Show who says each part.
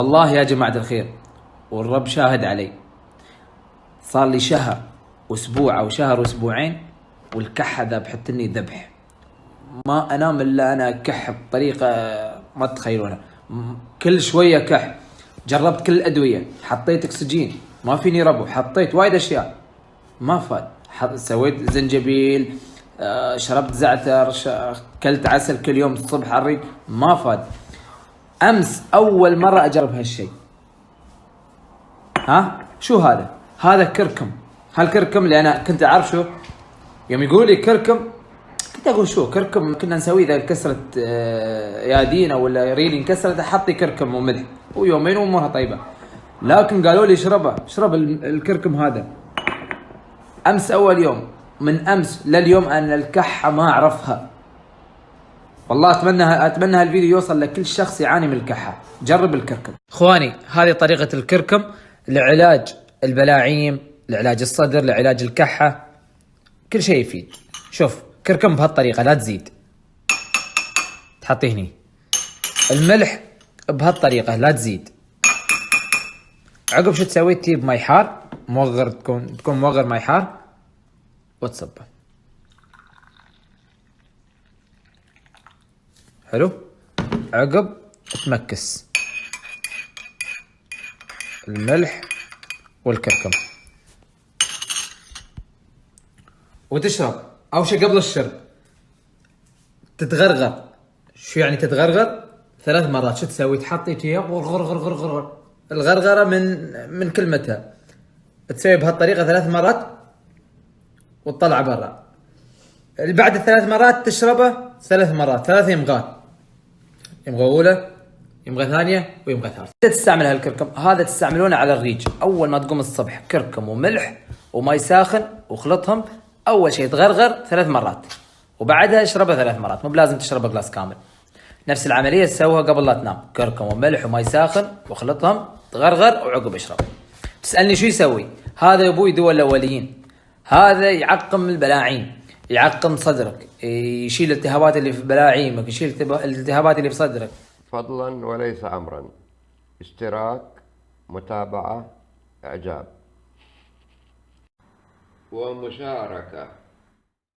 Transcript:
Speaker 1: والله يا جماعة الخير والرب شاهد علي، صار لي شهر واسبوع او شهر واسبوعين والكحة ذبحتني ذبح. ما انام الا انا كح بطريقة ما تتخيلونها. كل شوية كح. جربت كل الادوية، حطيت اكسجين ما فيني ربو، حطيت وايد اشياء ما فاد. سويت زنجبيل، شربت زعتر، كلت عسل كل يوم الصبح على الريق، ما فاد. امس اول مرة اجرب هالشيء. ها شو هذا؟ هذا كركم. هالكركم اللي انا كنت اعرف شو يوم يقول لي كركم، كنت اقول شو كركم كنا نسويه اذا انكسرت يادينا ولا ريلي انكسرت احطي كركم وملح ويومين وامورها طيبه. لكن قالوا لي اشربه، اشرب الكركم هذا. امس اول يوم، من امس لليوم انا الكحه ما اعرفها. والله اتمنى هالفيديو يوصل لكل شخص يعاني من الكحه. جرب الكركم اخواني. هذه طريقه الكركم لعلاج البلاعيم، لعلاج الصدر، لعلاج الكحه، كل شيء يفيد. شوف كركم بهالطريقه لا تزيد، تحطيه هني. الملح بهالطريقه لا تزيد. عقب شو تسوي؟ تجيب ماي حار موغر، تكون موغر ماي حار وتصبه. حلو. عقب تمكس الملح والكركم وتشرب. اول شيء قبل الشرب تتغرغر. شو يعني تتغرغر؟ 3 مرات. شو تسوي؟ تحطي فيها غرغر غرغر غرغر. الغرغره من كلمتها. تسوي بهالطريقه 3 مرات وتطلع برا. بعد ال3 مرات تشربه 3 مرات، 3 يمغات. يمغى اولى، يمغى ثانيه، ويمغى ثالثه. تستعمل هالكركم هذا تستعملونه على الريج. اول ما تقوم الصبح كركم وملح وماء ساخن وخلطهم. اول شيء تغرغر 3 مرات وبعدها اشربها 3 مرات، مو بلازم تشربها جلاس كامل. نفس العمليه تسويها قبل لا تنام. كركم وملح وماء ساخن وخلطهم، تغرغر وعقب اشرب. تسالني شو يسوي؟ هذا يا ابوي دول الاوليين. هذا يعقم البلاعيم، يعقم صدرك، يشيل الالتهابات اللي في بلاعيمك، يشيل الالتهابات اللي في صدرك.
Speaker 2: فضلا وليس أمرا. اشتراك، متابعة، إعجاب ومشاركة.